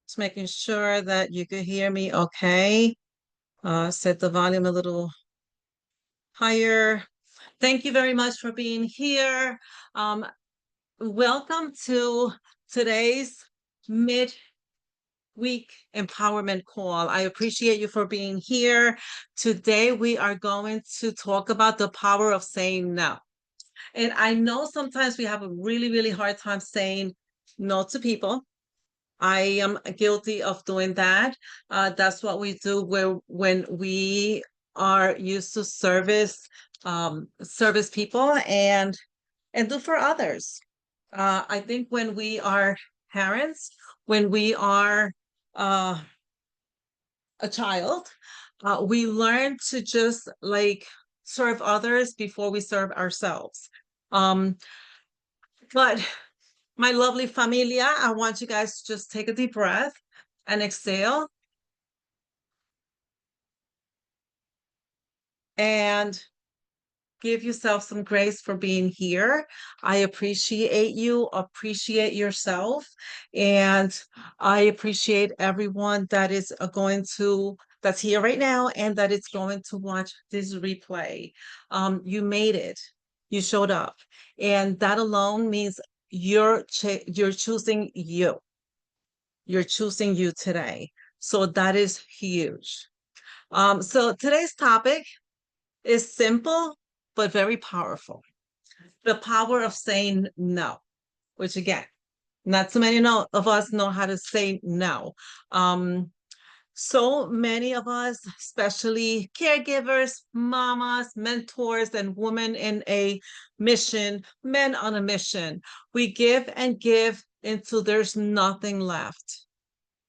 Just making sure that you could hear me okay. Set the volume a little higher. Thank you very much for being here. Um, Welcome to today's midweek empowerment call. I appreciate you for being here. Today, we are going to talk about the power of saying no. And I know sometimes we have a really, really hard time saying no to people. I am guilty of doing that. That's what we do when we are used to service people and do for others. I think when we are parents, when we are uh, a child, we learn to just like serve others before we serve ourselves. Um, but my lovely familia, I want you guys to just take a deep breath and exhale and give yourself some grace for being here. I appreciate you, appreciate yourself, and I appreciate everyone that is that's here right now and that is going to watch this replay. You made it. You showed up, and that alone means you're choosing you. You're choosing you today. So that is huge. So today's topic is simple but very powerful. The power of saying no, which again, not so many of us know how to say no. Um, so many of us, especially caregivers, mamas, mentors, and women in a mission, men on a mission, we give and give until there's nothing left.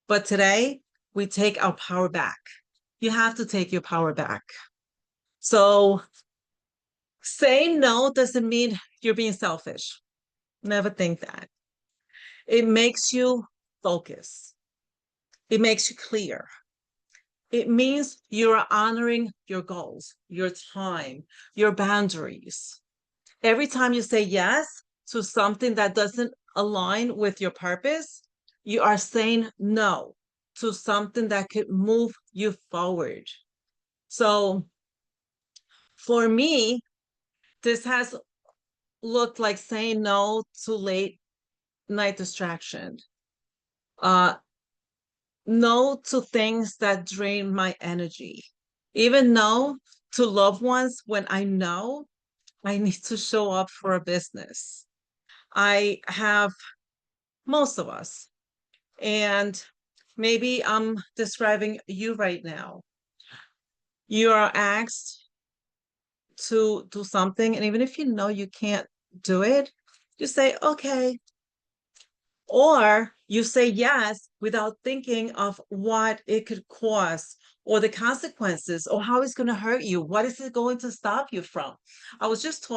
But today, we take our power back. You have to take your power back. So saying no doesn't mean you're being selfish. Never think that. It makes you focus. It makes you clear. It means you're honoring your goals, your time, your boundaries. Every time you say yes to something that doesn't align with your purpose, you are saying no to something that could move you forward. So for me, this has looked like saying no to late night distraction. Uh, no to things that drain my energy. Even no to loved ones when I know I need to show up for a business. I have most of us, and maybe I'm describing you right now. You are asked to do something, and even if you know you can't do it, you say, okay, or you say yes without thinking of what it could cost or the consequences or how it's going to hurt you. What is it going to stop you from? I just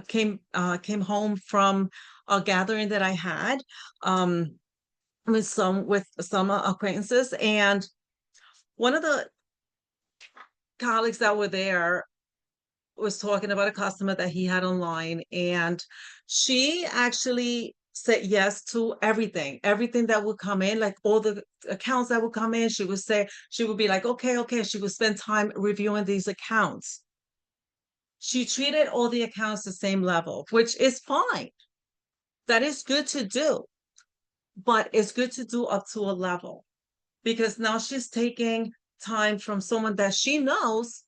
came home from a gathering that I had um, with some acquaintances, and one of the colleagues that were there was talking about a customer that he had online, and she actually said yes to everything that would come in, like all the accounts that would come in. She would be like, okay, okay. She would spend time reviewing these accounts. She treated all the accounts the same level, which is fine. That is good to do, but it's good to do up to a level because now she's taking time from someone that she knows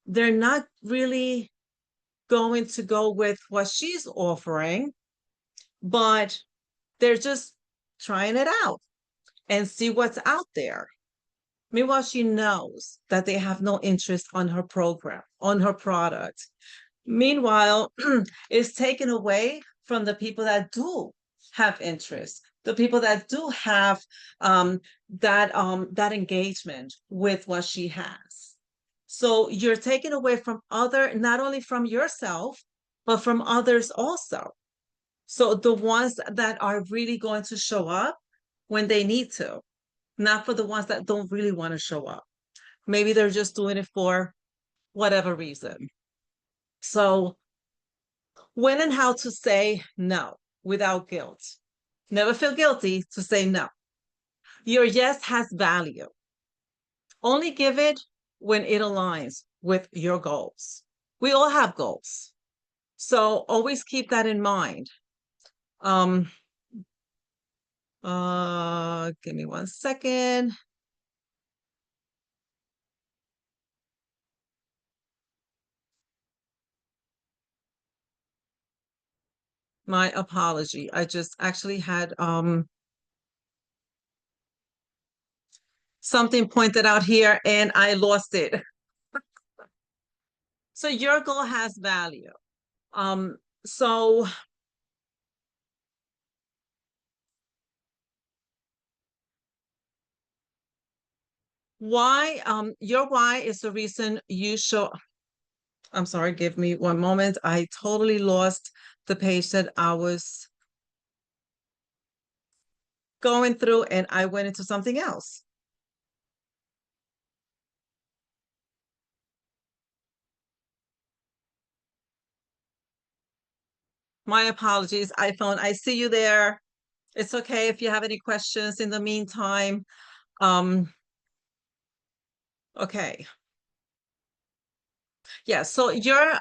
they're not really going to go with what she's offering, but they're just trying it out and see what's out there. Meanwhile, she knows that they have no interest on her program, on her product. Meanwhile, it's taken away from the people that do have interest, the people that do have that engagement with what she has. So you're taken away from not only from yourself, but from others also. So the ones that are really going to show up when they need to, not for the ones that don't really want to show up. Maybe they're just doing it for whatever reason. So when and how to say no without guilt. Never feel guilty to say no. Your yes has value. Only give it when it aligns with your goals. We all have goals. So always keep that in mind. Um, give me 1 second. My apology. I just actually had something pointed out here and I lost it. So your goal has value. So why your why is the reason you show. I'm sorry, give me 1 moment. I totally lost the page that I was going through and I went into something else. My apologies, iPhone. I see you there. It's okay if you have any questions in the meantime. Um, okay. Yeah, so your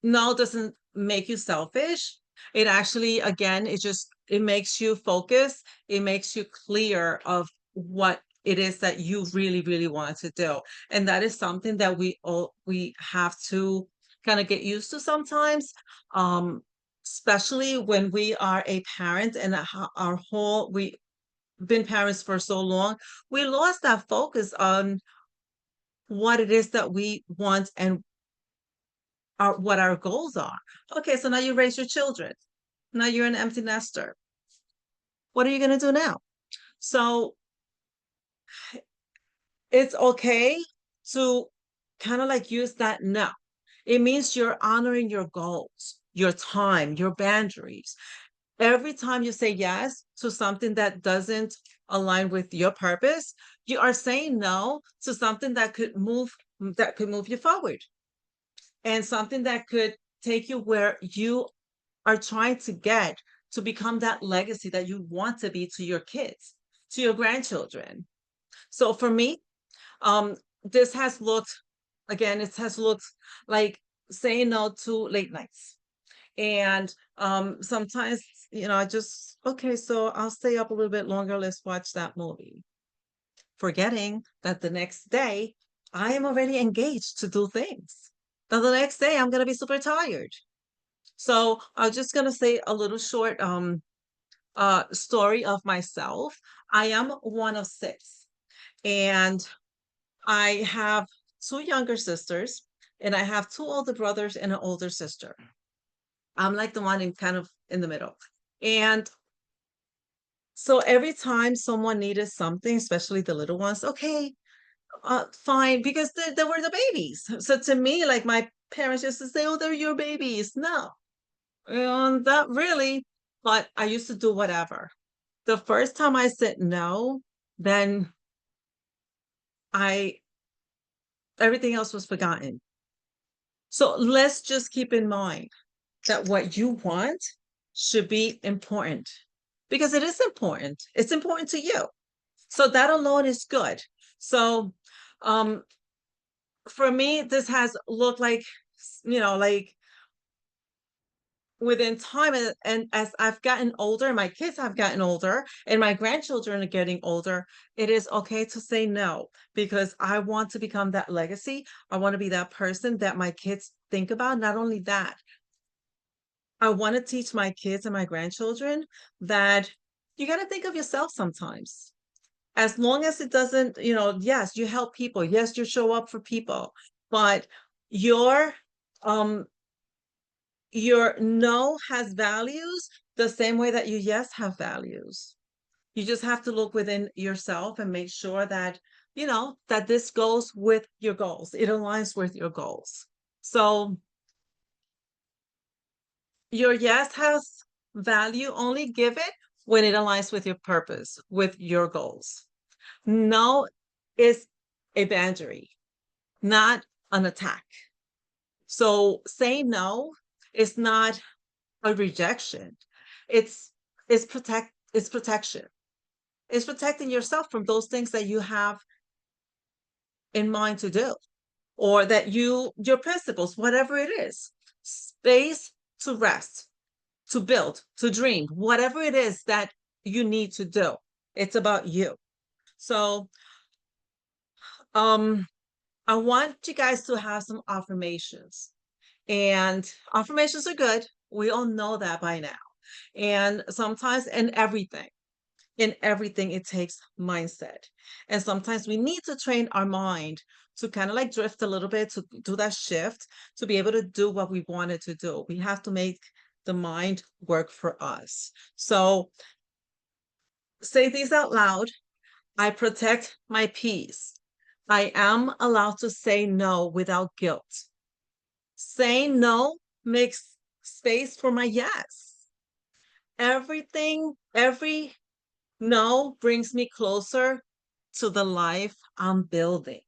no doesn't make you selfish. It actually, again, it makes you focus. It makes you clear of what it is that you really, really want to do. And that is something that we have to kind of get used to sometimes. Um, especially when we are a parent and our whole we've been parents for so long, we lost that focus on what it is that we want and what our goals are. Okay, so now you raise your children. Now you're an empty nester. What are you going to do now? So it's okay to kind of like use that now. It means you're honoring your goals, your time, your boundaries. Every time you say yes to something that doesn't align with your purpose, you are saying no to something that could move you forward and something that could take you where you are trying to get to become that legacy that you want to be to your kids, to your grandchildren. So for me, this has looked again, it has looked like saying no to late nights. And sometimes, I just, okay, so I'll stay up a little bit longer. Let's watch that movie. Forgetting that the next day I am already engaged to do things. Now the next day I'm gonna be super tired. So I'm just gonna say a little short story of myself. I am one of six, and I have two younger sisters, and I have two older brothers and an older sister. I'm like the one in kind of in the middle. And so every time someone needed something, especially the little ones, okay, fine, because they were the babies. So to me, like my parents used to say, oh, they're your babies. No, not really. But I used to do whatever. The first time I said no, then I everything else was forgotten. So let's just keep in mind that what you want should be important because it is important. It's important to you. So that alone is good. So um for me, this has looked like, like within time and as I've gotten older, my kids have gotten older and my grandchildren are getting older, it is okay to say no because I want to become that legacy. I want to be that person that my kids think about. Not only that, I want to teach my kids and my grandchildren that you got to think of yourself sometimes. As long as it doesn't, yes, you help people. Yes, you show up for people, but your um your no has values the same way that you yes have values. You just have to look within yourself and make sure that, that this goes with your goals. It aligns with your goals. So your yes has value, only give it when it aligns with your purpose, with your goals. No is a boundary, not an attack. So saying no is not a rejection. It's it's protection. It's protecting yourself from those things that you have in mind to do, or that your principles, whatever it is. Space to rest, to build, to dream, whatever it is that you need to do. It's about you. So, um, I want you guys to have some affirmations. And affirmations are good. We all know that by now. And sometimes in everything, it takes mindset. And sometimes we need to train our mind to kind of like drift a little bit, to do that shift, to be able to do what we wanted to do. We have to make the mind work for us. So say these out loud. I protect my peace. I am allowed to say no without guilt. Saying no makes space for my yes. Every no brings me closer to the life I'm building.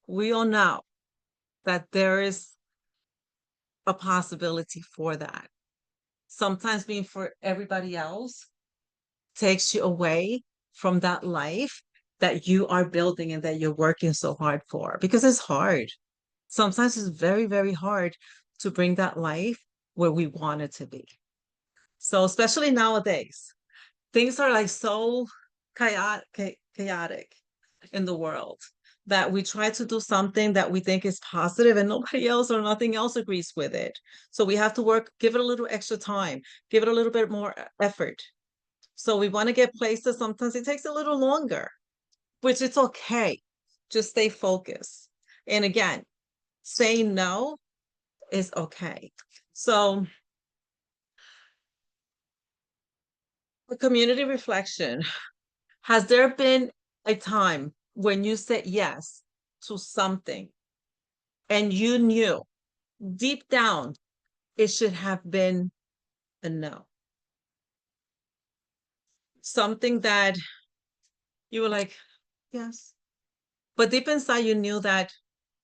We all know that there is a possibility for that. Sometimes being for everybody else takes you away from that life that you are building and that you're working so hard for, because it's hard. Sometimes it's very, very hard to bring that life where we want it to be. So, especially nowadays, things are like so chaotic in the world that we try to do something that we think is positive and nobody else or nothing else agrees with it. So we have to work, give it a little extra time, give it a little bit more effort. So we want to get places. Sometimes it takes a little longer, which it's okay. Just stay focused. And again, saying no is okay. So, the community reflection. Has there been a time when you said yes to something and you knew deep down it should have been a no? Something that you were like, yes. But deep inside, you knew that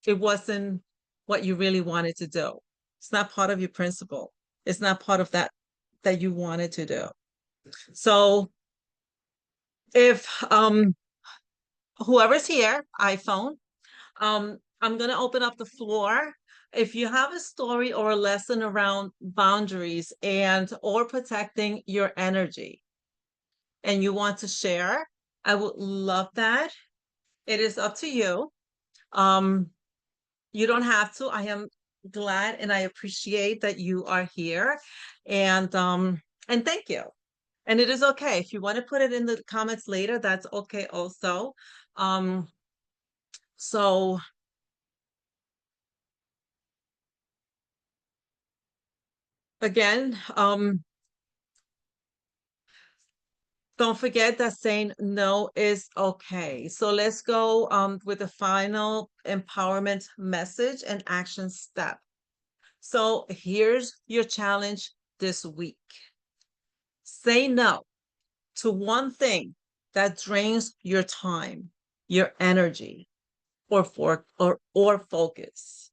it wasn't what you really wanted to do. It's not part of your principle. It's not part of that you wanted to do. So if whoever's here, iPhone, I'm gonna open up the floor. If you have a story or a lesson around boundaries and or protecting your energy and you want to share, I would love that. It is up to you. Um, you don't have to. I am glad and I appreciate that you are here. And thank you. And it is okay. If you want to put it in the comments later, that's okay also. Um, so again, don't forget that saying no is okay. So let's go with the final empowerment message and action step. So here's your challenge this week. Say no to one thing that drains your time, your energy, or focus.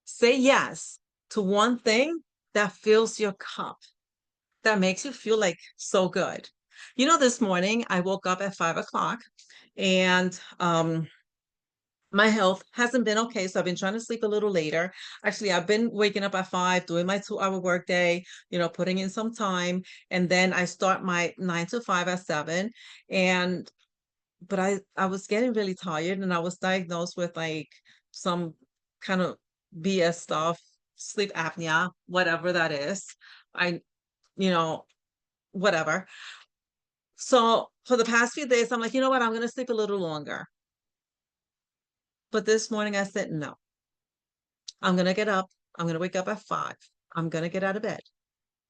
Say yes to one thing that fills your cup, that makes you feel like so good. You know, this morning I woke up at 5 o'clock and my health hasn't been okay. So I've been trying to sleep a little later. Actually, I've been waking up at 5, doing my 2 hour workday, putting in some time. And then I start my 9 to 5 at 7. And but I was getting really tired and I was diagnosed with like some kind of BS stuff, sleep apnea, whatever that is. I, you know, whatever. So for the past few days, I'm like, you know what? I'm going to sleep a little longer. But this morning I said, no, I'm going to get up. I'm going to wake up at 5. I'm going to get out of bed.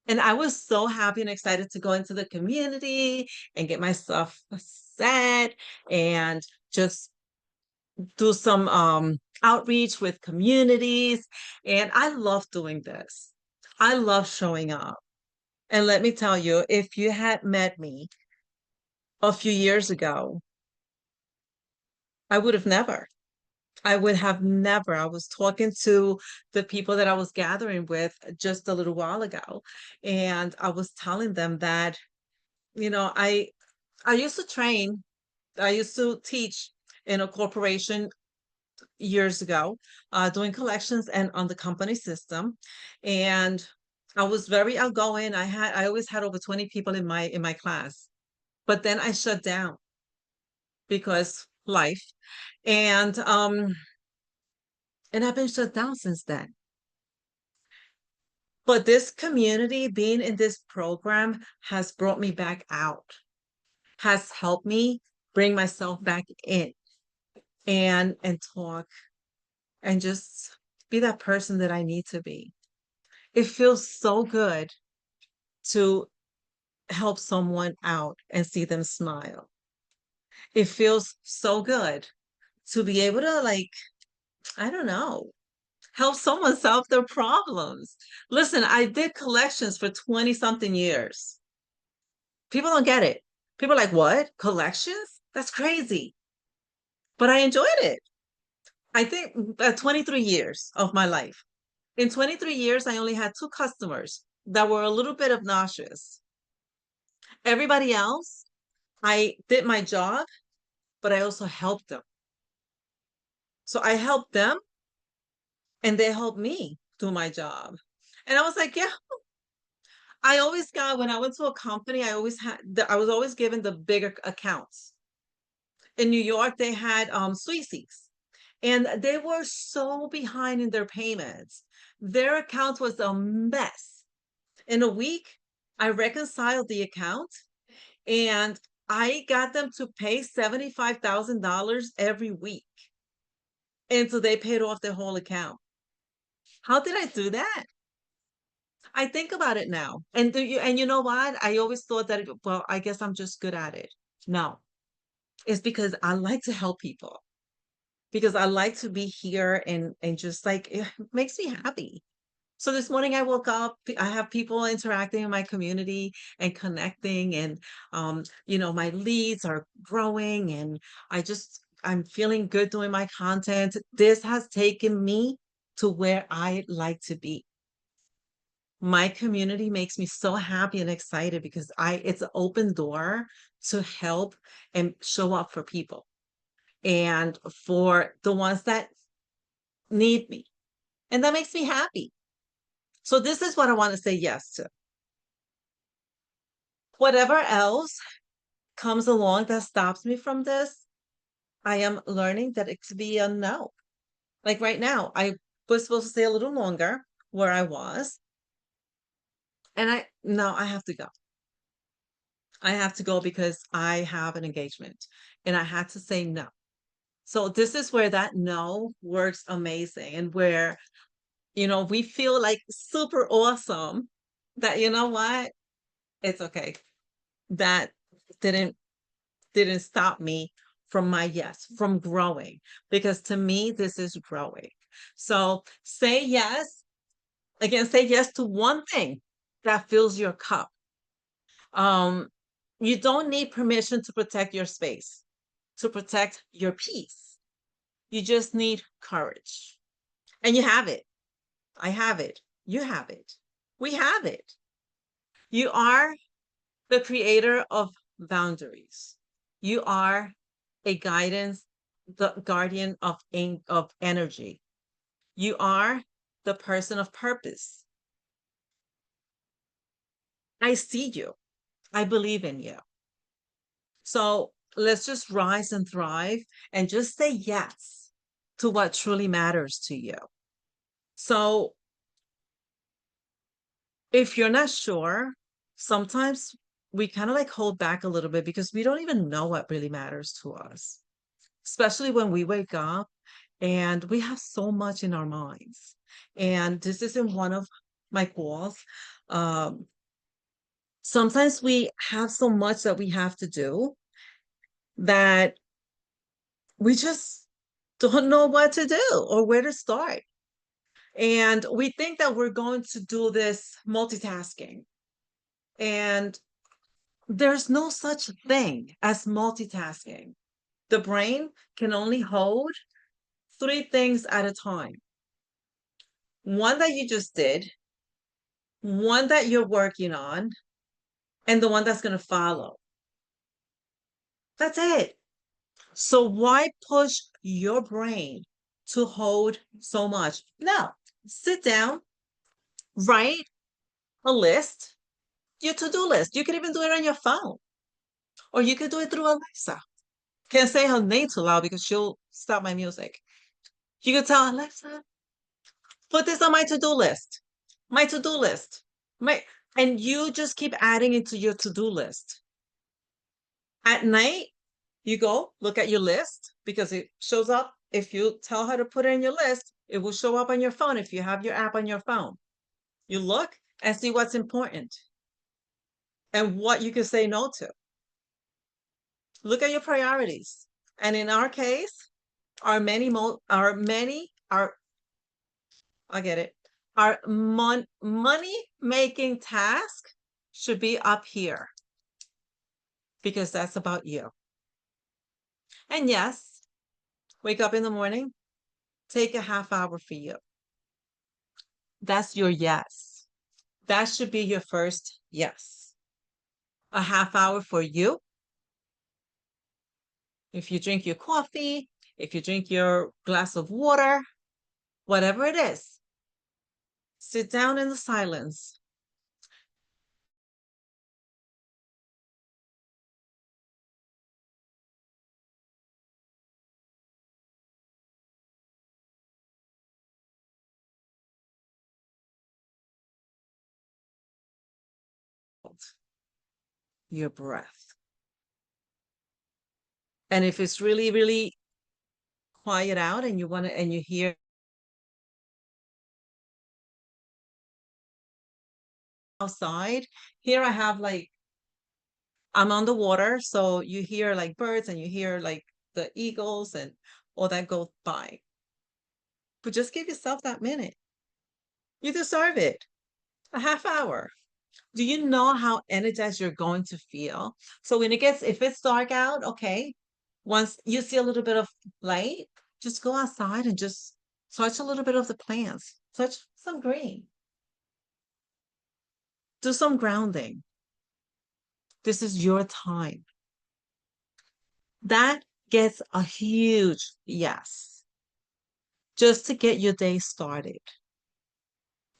And I was so happy and excited to go into the community and get myself set and just do some outreach with communities. And I love doing this. I love showing up. And let me tell you, if you had met me a few years ago, I would have never. I would have never. I was talking to the people that I was gathering with just a little while ago, and I was telling them that, I used to train, I used to teach in a corporation years ago, doing collections and on the company system. And I was very outgoing. I always had over 20 people in my class. But then I shut down because life. And and I've been shut down since then. But this community, being in this program, has brought me back out, has helped me bring myself back in and talk and just be that person that I need to be. It feels so good to help someone out and see them smile. It feels so good to be able to, like, I don't know, help someone solve their problems. Listen, I did collections for 20 something years. People don't get it. People are like, what? Collections? That's crazy. But I enjoyed it. I think 23 years of my life. In 23 years, I only had two customers that were a little bit obnoxious. Everybody else, I did my job, but I also helped them. So I helped them and they helped me do my job. And I was like, yeah, I always got, when I went to a company, I was always given the bigger accounts. In New York, they had Sweeties, and they were so behind in their payments. Their account was a mess. In a week, I reconciled the account and I got them to pay $75,000 every week. And so they paid off their whole account. How did I do that? I think about it now. And you know what? I always thought that, well, I guess I'm just good at it. No, it's because I like to help people, because I like to be here and just like it makes me happy. So this morning I woke up, I have people interacting in my community and connecting, and my leads are growing, and I'm feeling good doing my content. This has taken me to where I like to be. My community makes me so happy and excited because I it's an open door to help and show up for people and for the ones that need me. And that makes me happy. So this is what I want to say yes to. Whatever else comes along that stops me from this, I am learning that it could be a no. Like right now, I was supposed to stay a little longer where I was, and I have to go. I have to go because I have an engagement and I had to say no. So this is where that no works amazing, and where, we feel like super awesome that, you know what? It's okay. That didn't didn't stop me from my yes, from growing, because to me this is growing. So say yes, again, say yes to one thing that fills your cup. Um, you don't need permission to protect your space, to protect your peace. You just need courage. And you have it. I have it. You have it. We have it. You are the creator of boundaries. You are a guidance, the guardian of energy. You are the person of purpose. I see you. I believe in you. So let's just rise and thrive and just say yes to what truly matters to you. So if you're not sure, sometimes we kind of like hold back a little bit because we don't even know what really matters to us, especially when we wake up and we have so much in our minds. And this isn't one of my goals. Um, Sometimes we have so much that we have to do that we just don't know what to do or where to start. And we think that we're going to do this multitasking. And there's no such thing as multitasking. The brain can only hold three things at a time: one that you just did, one that you're working on, and the one that's going to follow. That's it. So why push your brain to hold so much? No, sit down, write a list, your to-do list. You can even do it on your phone, or you could do it through Alexa. Can't say her name too loud because she'll stop my music. You can tell Alexa, put this on my to-do list. My to-do list. My and you just keep adding it to your to-do list. At night, you go look at your list because it shows up. If you tell her to put it in your list, it will show up on your phone if you have your app on your phone. You look and see what's important and what you can say no to. Look at your priorities. And in our case, our I get it. Our money making task should be up here because that's about you. And yes, wake up in the morning, take a half hour for you. That's your yes. That should be your first yes. A half hour for you. If you drink your coffee, if you drink your glass of water, whatever it is, sit down in the silence. Your breath. And if it's really, really quiet out and you hear outside, here I have like, I'm on the water. So you hear like birds and you hear like the eagles and all that go by. But just give yourself that minute. You deserve it. A half hour. Do you know how energized you're going to feel? So if it's dark out, okay, once you see a little bit of light, just go outside and just touch a little bit of the plants, touch some green, do some grounding. This is your time. That gets a huge yes, just to get your day started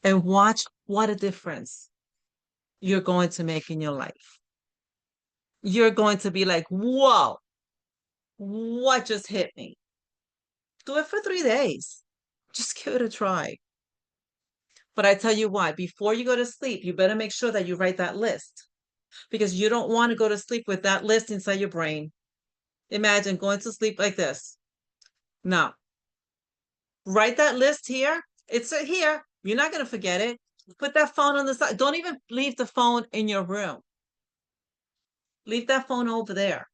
and watch what a difference you're going to make in your life. You're going to be like, whoa, what just hit me? Do it for 3 days. Just give it a try. But I tell you what, before you go to sleep, you better make sure that you write that list because you don't want to go to sleep with that list inside your brain. Imagine going to sleep like this. No, write that list here. It's here. You're not going to forget it. Put that phone on the side. Don't even leave the phone in your room. Leave that phone over there.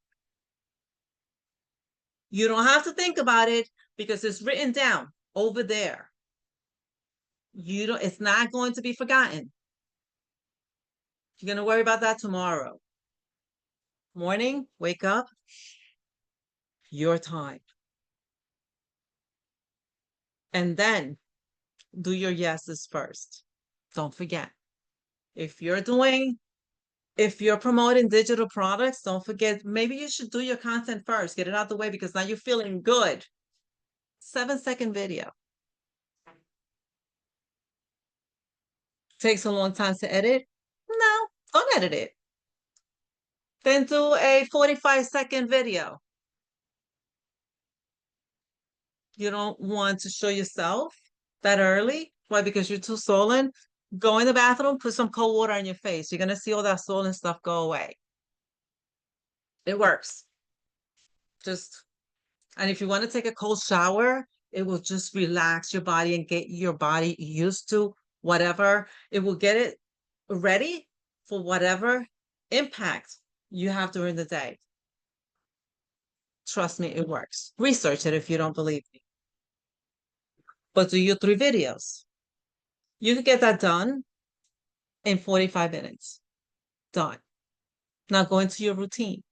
You don't have to think about it because it's written down over there. It's not going to be forgotten. You're going to worry about that tomorrow. Morning, wake up, your time. And then do your yeses first. Don't forget. If you're doing, if you're promoting digital products, don't forget, maybe you should do your content first. Get it out the way because now you're feeling good. 7-second video. Takes a long time to edit. No, don't edit it. Then do a 45-second video. You don't want to show yourself that early. Why? Because you're too swollen. Go in the bathroom, put some cold water on your face. You're going to see all that swollen stuff go away. It works. Just, and if you want to take a cold shower, it will just relax your body and get your body used to whatever. It will get it ready for whatever impact you have during the day. Trust me, it works. Research it if you don't believe me. But do your 3 videos. You can get that done in 45 minutes. Done. Now go into your routine.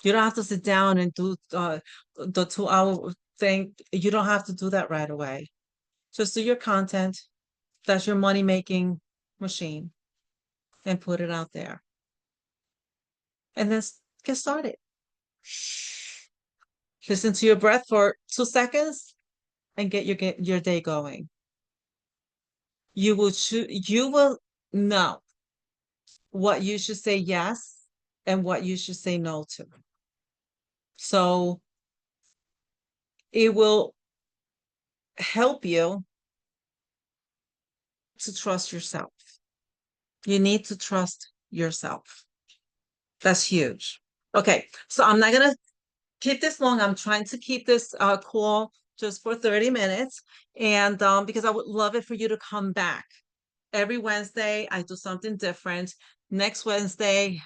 You don't have to sit down and do the 2 hour thing. You don't have to do that right away. Just do your content. That's your money making machine and put it out there. And then get started. Listen to your breath for 2 seconds and get your day going. You will know what you should say yes and what you should say no to. So it will help you to trust yourself. You need to trust yourself. That's huge. Okay, so I'm not gonna keep this long. I'm trying to keep this call just for 30 minutes. And because I would love it for you to come back. Every Wednesday, I do something different. Next Wednesday,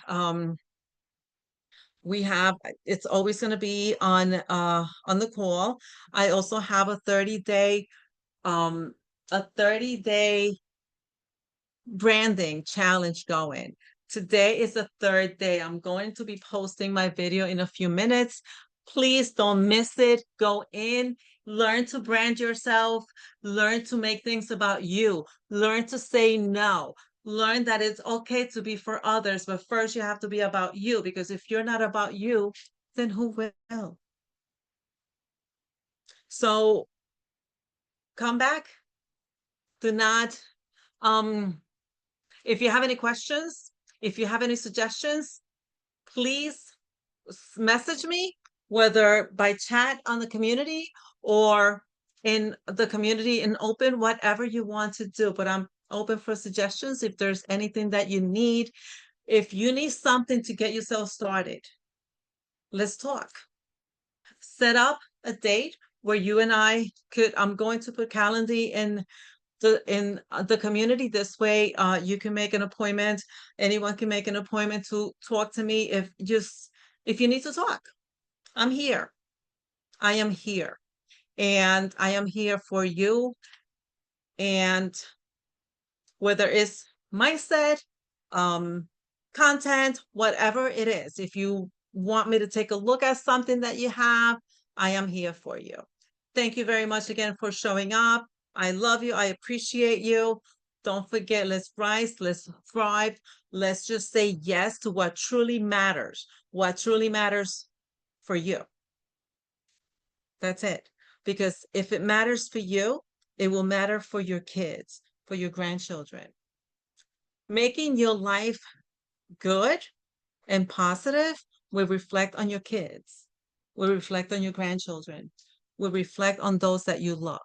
we have it's always going to be on the call. I also have um a 30-day branding challenge going. Today is the third day. I'm going to be posting my video in a few minutes. Please don't miss it. Go in, learn to brand yourself, learn to make things about you, learn to say no, learn that it's okay to be for others, but first you have to be about you, because if you're not about you, then who will? So come back. Do not um if you have any questions, if you have any suggestions, please message me, whether by chat on the community or in the community in open, whatever you want to do. But I'm open for suggestions if there's anything that you need. If you need something to get yourself started, let's talk. Set up a date where you and I could, I'm going to put Calendly in the community. This way you can make an appointment. Anyone can make an appointment to talk to me. If you need to talk, I'm here. I am here, and I am here for you. And whether it's mindset, um content, whatever it is, if you want me to take a look at something that you have, I am here for you. Thank you very much again for showing up. I love you. I appreciate you. Don't forget, let's rise, let's thrive. Let's just say yes to what truly matters for you. That's it. Because if it matters for you, it will matter for your kids, for your grandchildren. Making your life good and positive will reflect on your kids, will reflect on your grandchildren, will reflect on those that you love.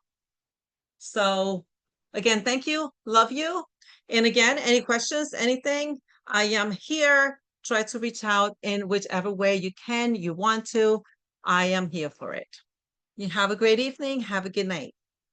So again, thank you. Love you. And again, any questions, anything, I am here. Try to reach out in whichever way you can, you want to. I am here for it. You have a great evening. Have a good night.